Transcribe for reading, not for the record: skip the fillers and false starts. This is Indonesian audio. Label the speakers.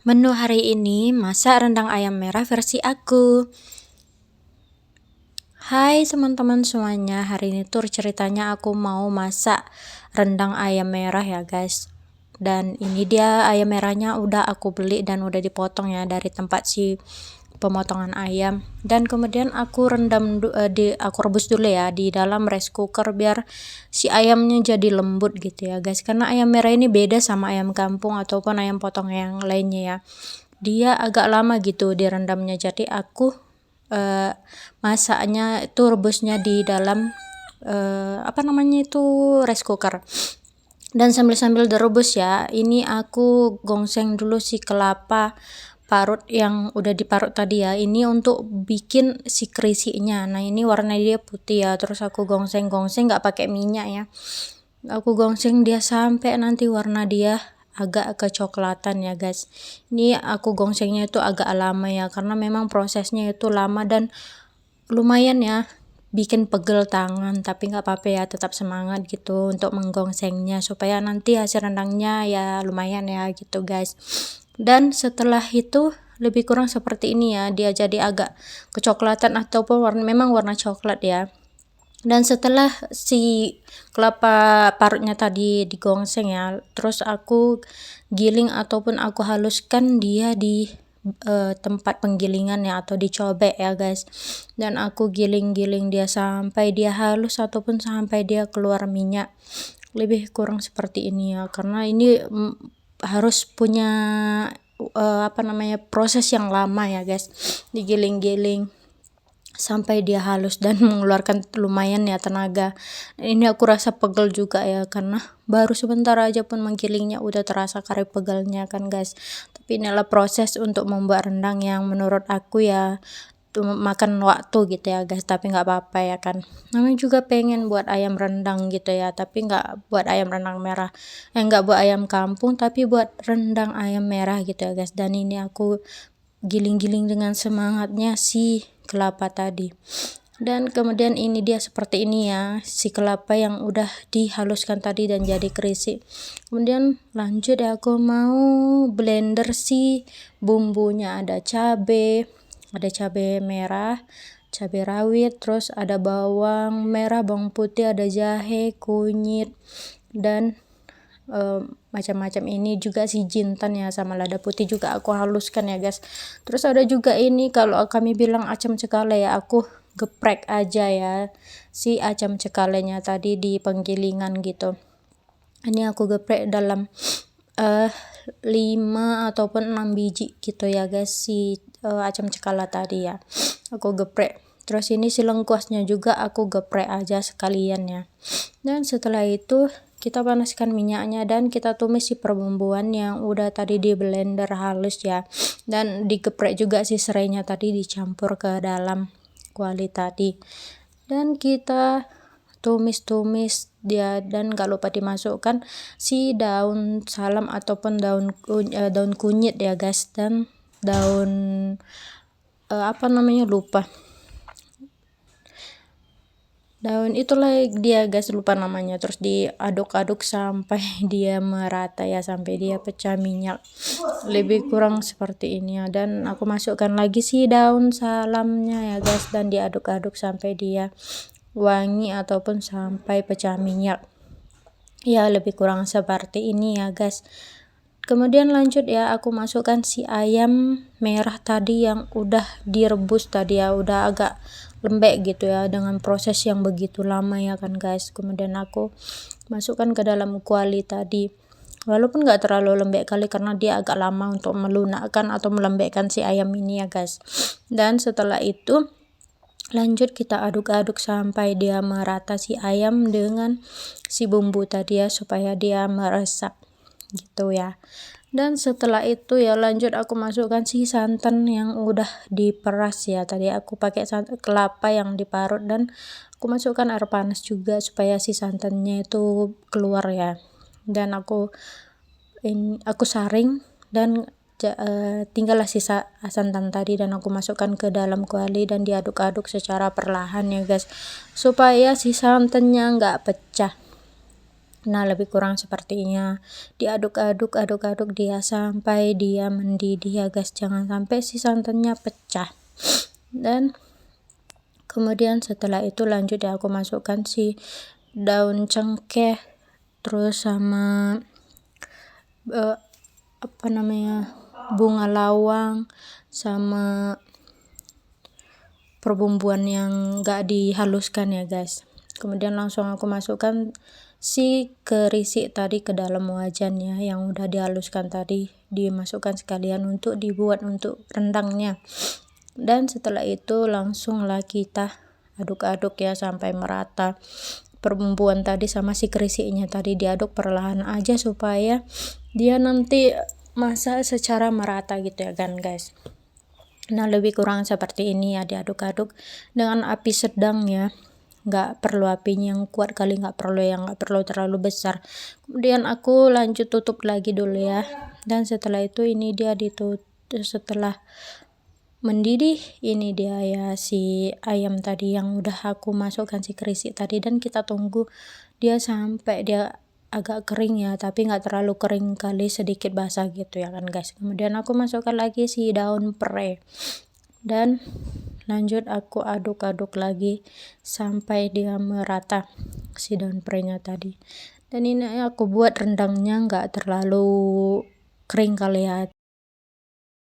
Speaker 1: Menu hari ini masak rendang ayam merah versi aku. Hai teman-teman semuanya, hari ini tuh ceritanya aku mau masak rendang ayam merah ya guys. Dan ini dia ayam merahnya udah aku beli dan udah dipotong ya dari tempat si pemotongan ayam. Dan kemudian aku aku rebus dulu ya di dalam rice cooker biar si ayamnya jadi lembut gitu ya guys. Karena ayam merah ini beda sama ayam kampung ataupun ayam potong yang lainnya ya. Dia agak lama gitu direndamnya, jadi aku masaknya itu rebusnya di dalam rice cooker. Dan sambil direbus ya, ini aku gongseng dulu si kelapa parut yang udah diparut tadi ya, ini untuk bikin si kerisinya. Nah ini warna dia putih ya, terus aku gongseng nggak pakai minyak ya, aku gongseng dia sampai nanti warna dia agak kecoklatan ya guys. Ini aku gongsengnya itu agak lama ya, karena memang prosesnya itu lama dan lumayan ya bikin pegel tangan, tapi nggak apa-apa ya, tetap semangat gitu untuk menggongsengnya supaya nanti hasil rendangnya ya lumayan ya gitu guys. Dan setelah itu lebih kurang seperti ini ya, dia jadi agak kecoklatan ataupun memang warna coklat ya. Dan setelah si kelapa parutnya tadi digongseng ya, terus aku giling ataupun aku haluskan dia di tempat penggilingan ya, atau dicobek ya guys. Dan aku giling-giling dia sampai dia halus ataupun sampai dia keluar minyak, lebih kurang seperti ini ya, karena ini harus punya proses yang lama ya guys, digiling-giling sampai dia halus dan mengeluarkan lumayan ya tenaga. Ini aku rasa pegel juga ya, karena baru sebentar aja pun menggilingnya udah terasa karet pegelnya kan guys. Tapi inilah proses untuk membuat rendang yang menurut aku ya makan waktu gitu ya guys, tapi nggak apa-apa ya kan, namanya juga pengen buat ayam rendang gitu ya, tapi nggak buat ayam rendang merah, nggak buat ayam kampung tapi buat rendang ayam merah gitu ya guys. Dan ini aku giling-giling dengan semangatnya si kelapa tadi. Dan kemudian ini dia seperti ini ya, si kelapa yang udah dihaluskan tadi dan jadi kerisi. Kemudian lanjut ya, aku mau blender si bumbunya, ada cabe merah, cabe rawit, terus ada bawang merah, bawang putih, ada jahe, kunyit, dan macam-macam. Ini juga si jintan ya sama lada putih juga aku haluskan ya guys. Terus ada juga ini, kalau kami bilang acam cekale ya, aku geprek aja ya si acam cekalenya tadi di penggilingan gitu. Ini aku geprek dalam 5 ataupun 6 biji gitu ya guys, si acam cekala tadi ya aku geprek. Terus ini si lengkuasnya juga aku geprek aja sekalian ya. Dan setelah itu kita panaskan minyaknya dan kita tumis si perbumbuan yang udah tadi di blender halus ya, dan digeprek juga si serainya tadi dicampur ke dalam kuali tadi, dan kita tumis dia. Dan gak lupa dimasukkan si daun salam ataupun daun kunyit ya guys, dan daun lupa daun itulah dia guys, lupa namanya. Terus diaduk-aduk sampai dia merata ya, sampai dia pecah minyak, lebih kurang seperti ini ya. Dan aku masukkan lagi si daun salamnya ya guys, dan diaduk-aduk sampai dia wangi ataupun sampai pecah minyak ya, lebih kurang seperti ini ya guys. Kemudian lanjut ya, aku masukkan si ayam merah tadi yang udah direbus tadi ya, udah agak lembek gitu ya, dengan proses yang begitu lama ya kan guys. Kemudian aku masukkan ke dalam kuali tadi, walaupun gak terlalu lembek kali karena dia agak lama untuk melunakkan atau melembekkan si ayam ini ya guys. Dan setelah itu lanjut kita aduk-aduk sampai dia merata si ayam dengan si bumbu tadi ya, supaya dia meresap gitu ya. Dan setelah itu ya lanjut aku masukkan si santan yang udah diperas ya, tadi aku pakai kelapa yang diparut, dan aku masukkan air panas juga supaya si santannya itu keluar ya. Dan aku saring dan tinggallah sisa santan tadi, dan aku masukkan ke dalam kuali dan diaduk-aduk secara perlahan ya guys, supaya si santannya nggak pecah. Nah, lebih kurang sepertinya diaduk-aduk dia sampai dia mendidih ya guys, jangan sampai si santannya pecah. Dan kemudian setelah itu lanjut ya aku masukkan si daun cengkeh, terus sama apa namanya, bunga lawang, sama perbumbuan yang gak dihaluskan ya guys. Kemudian langsung aku masukkan si kerisi tadi ke dalam wajan ya, yang udah dihaluskan tadi dimasukkan sekalian untuk dibuat untuk rendangnya. Dan setelah itu langsunglah kita aduk-aduk ya sampai merata. Perbumbuan tadi sama si kerisinya tadi diaduk perlahan aja supaya dia nanti masak secara merata gitu ya kan guys. Nah, lebih kurang seperti ini ya, diaduk-aduk dengan api sedang ya, nggak perlu apinya yang kuat kali, nggak perlu terlalu besar. Kemudian aku lanjut tutup lagi dulu ya, dan setelah itu ini dia ditutup. Setelah mendidih, ini dia ya si ayam tadi yang udah aku masukkan si kerisi tadi, dan kita tunggu dia sampai dia agak kering ya, tapi nggak terlalu kering kali, sedikit basah gitu ya kan guys. Kemudian aku masukkan lagi si daun pre dan lanjut aku aduk-aduk lagi sampai dia merata si daun prenya tadi. Dan ini aku buat rendangnya nggak terlalu kering kali ya,